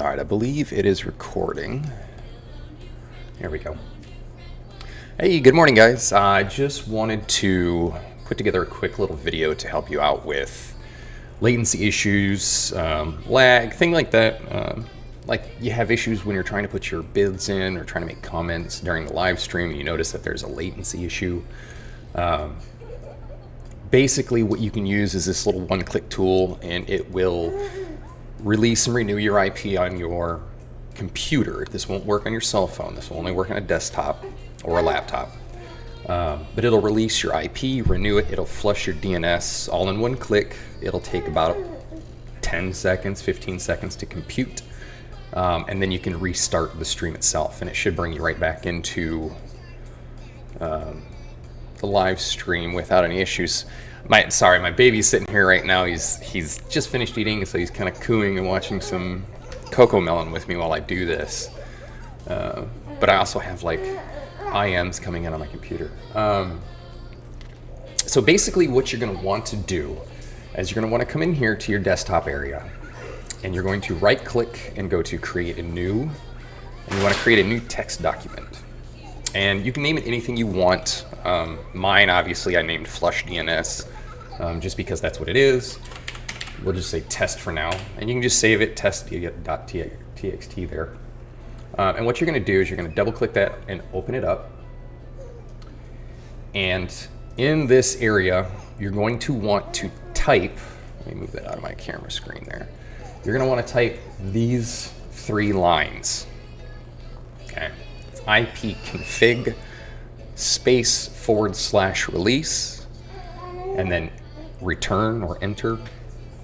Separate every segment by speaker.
Speaker 1: All right, I believe it is recording. There we go. Hey, good morning, guys. I just wanted to put together a quick little video to help you out with latency issues, lag, thing like that. Like you have issues when you're trying to put your bids in or trying to make comments during the live stream and you notice that there's a latency issue. Basically what you can use is this little one-click tool, and it will release and renew your IP on your computer. This won't work on your cell phone. This will only work on a desktop or a laptop. But it'll release your IP, renew it, it'll flush your DNS all in one click. It'll take about 10 seconds, 15 seconds to compute. And then you can restart the stream itself, and it should bring you right back into the live stream without any issues. My baby's sitting here right now. He's just finished eating, so he's kind of cooing and watching some Coco Melon with me while I do this. But I also have like IMs coming in on my computer. So basically what you're going to want to do is you're going to want to come in here to your desktop area, and you're going to right click and go to create a new, and you want to create a new text document. And you can name it anything you want. Mine, obviously, I named Flush DNS just because that's what it is. We'll just say test for now. And you can just save it, test.txt there. And what you're going to do is you're going to double click that and open it up. And in this area, you're going to want to type, let me move that out of my camera screen there. You're going to want to type these 3 lines. Okay. ipconfig space /release, and then return or enter,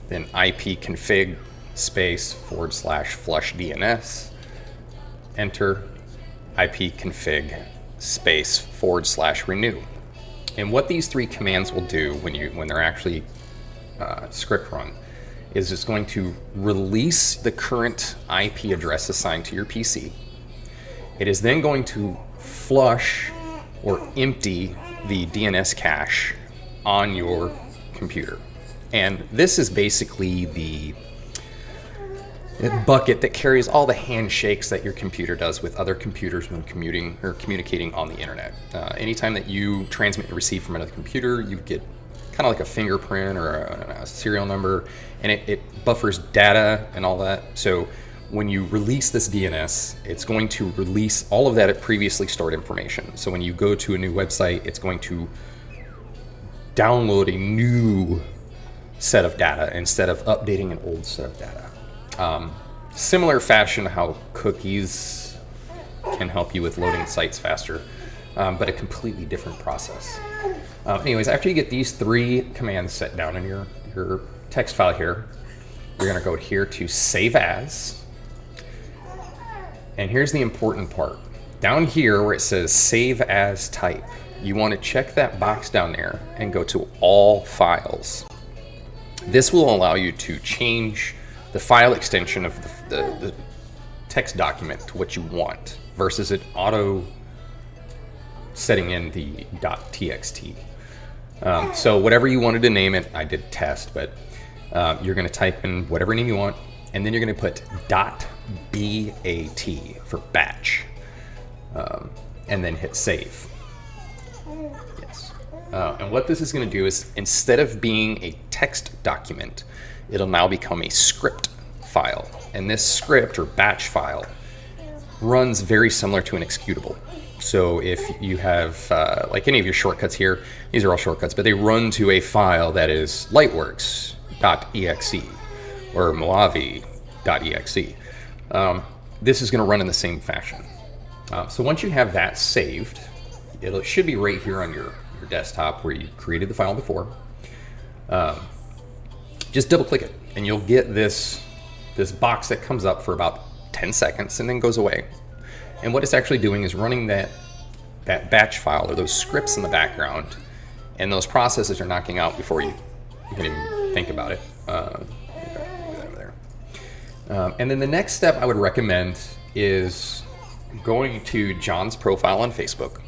Speaker 1: then ipconfig space /flush DNS, enter, ipconfig space /renew. And what these 3 commands will do when they're actually script run is it's going to release the current IP address assigned to your PC. It is then going to flush or empty the DNS cache on your computer. And this is basically the bucket that carries all the handshakes that your computer does with other computers when communicating on the internet. Anytime that you transmit and receive from another computer, you get kind of like a fingerprint or a serial number, and it buffers data and all that. So when you release this DNS, it's going to release all of that previously stored information. So when you go to a new website, it's going to download a new set of data instead of updating an old set of data. Similar fashion to how cookies can help you with loading sites faster, but a completely different process. Anyways, after you get these 3 commands set down in your text file here, you're going to go here to Save As. And here's the important part. Down here where it says Save As Type, you want to check that box down there and go to All Files. This will allow you to change the file extension of the text document to what you want versus it auto setting in the .txt. So whatever you wanted to name it, I did test, but you're going to type in whatever name you want, and then you're going to put .bat for batch, and then hit save. Yes. And what this is going to do is, instead of being a text document, it'll now become a script file. And this script or batch file runs very similar to an executable. So if you have, like any of your shortcuts here, these are all shortcuts, but they run to a file that is lightworks.exe or Mojave.exe. This is going to run in the same fashion. So once you have that saved, it should be right here on your desktop where you created the file before. Just double click it and you'll get this box that comes up for about 10 seconds and then goes away. And what it's actually doing is running that batch file or those scripts in the background, and those processes are knocking out before you can even think about it. And then the next step I would recommend is going to John's profile on Facebook.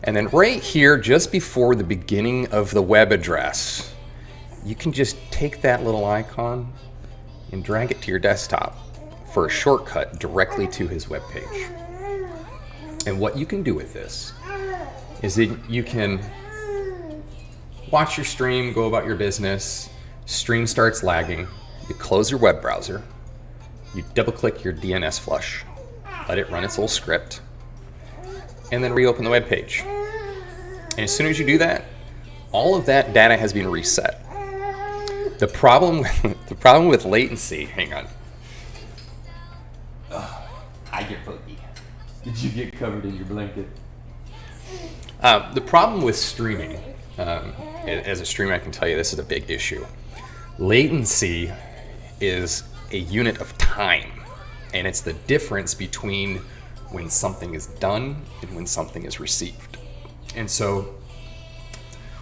Speaker 1: And then right here, just before the beginning of the web address, you can just take that little icon and drag it to your desktop for a shortcut directly to his webpage. And what you can do with this is that you can watch your stream, go about your business, stream starts lagging, you close your web browser, you double click your DNS flush, let it run its little script, and then reopen the web page. And as soon as you do that, all of that data has been reset. The problem with latency, hang on. I get boogie.
Speaker 2: Did you get covered in your blanket?
Speaker 1: The problem with streaming, as a streamer I can tell you this is a big issue. Latency is a unit of time, and it's the difference between when something is done and when something is received. And so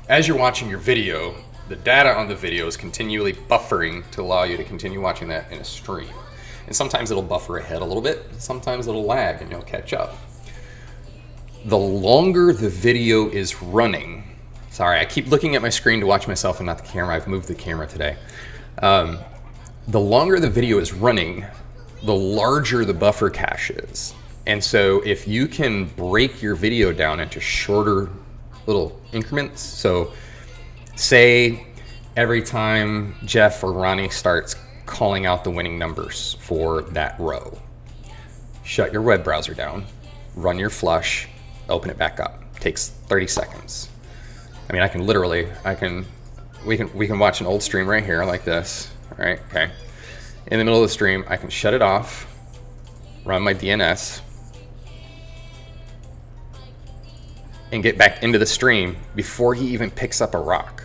Speaker 1: as you're watching your video, the data on the video is continually buffering to allow you to continue watching that in a stream. And sometimes it'll buffer ahead a little bit, sometimes it'll lag and you'll catch up. The longer the video is running, sorry, I keep looking at my screen to watch myself and not the camera. I've moved the camera today. The longer the video is running, the larger the buffer cache is. And so if you can break your video down into shorter little increments, so say every time Jeff or Ronnie starts calling out the winning numbers for that row, shut your web browser down, run your flush, open it back up. It takes 30 seconds. I mean, we can watch an old stream right here like this, all right, okay. In the middle of the stream, I can shut it off, run my DNS, and get back into the stream before he even picks up a rock.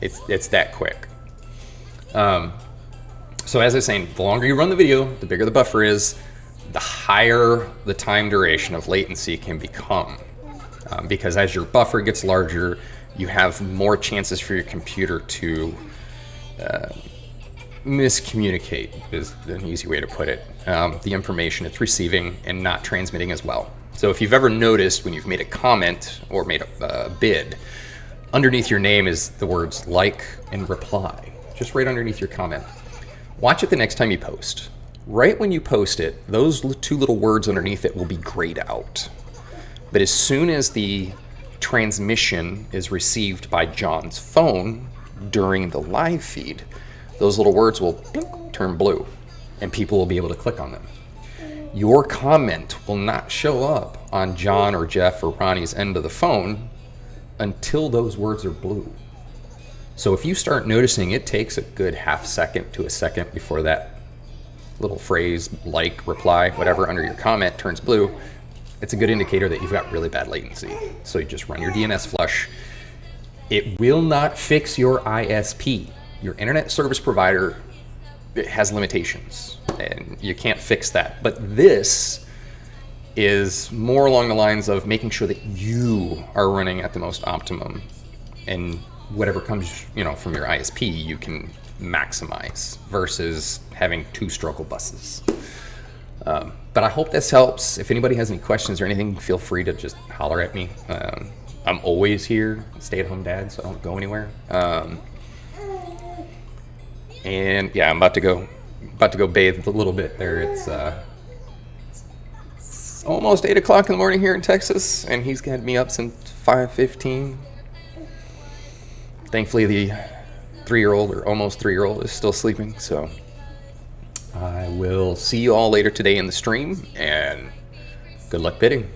Speaker 1: It's that quick. So as I was saying, the longer you run the video, the bigger the buffer is, the higher the time duration of latency can become. Because as your buffer gets larger, you have more chances for your computer to miscommunicate, is an easy way to put it, the information it's receiving and not transmitting as well. So if you've ever noticed when you've made a comment or made a bid, underneath your name is the words like and reply, just right underneath your comment. Watch it the next time you post. Right when you post it, those two little words underneath it will be grayed out. But as soon as the transmission is received by John's phone during the live feed, those little words will blink, turn blue, and people will be able to click on them. Your comment will not show up on John or Jeff or Ronnie's end of the phone until those words are blue. So if you start noticing it takes a good half second to a second before that little phrase, like, reply, whatever, under your comment turns blue, it's a good indicator that you've got really bad latency. So you just run your DNS flush. It will not fix your ISP. Your internet service provider, it has limitations and you can't fix that. But this is more along the lines of making sure that you are running at the most optimum, and whatever comes, from your ISP, you can maximize versus having two struggle buses. But I hope this helps. If anybody has any questions or anything, feel free to just holler at me. I'm always here, stay-at-home dad, so I don't go anywhere. And yeah, I'm about to go bathe a little bit there. It's almost 8 o'clock in the morning here in Texas, and he's got me up since 5:15. Thankfully, the 3-year-old or almost 3-year-old is still sleeping, so I will see you all later today in the stream, and good luck bidding.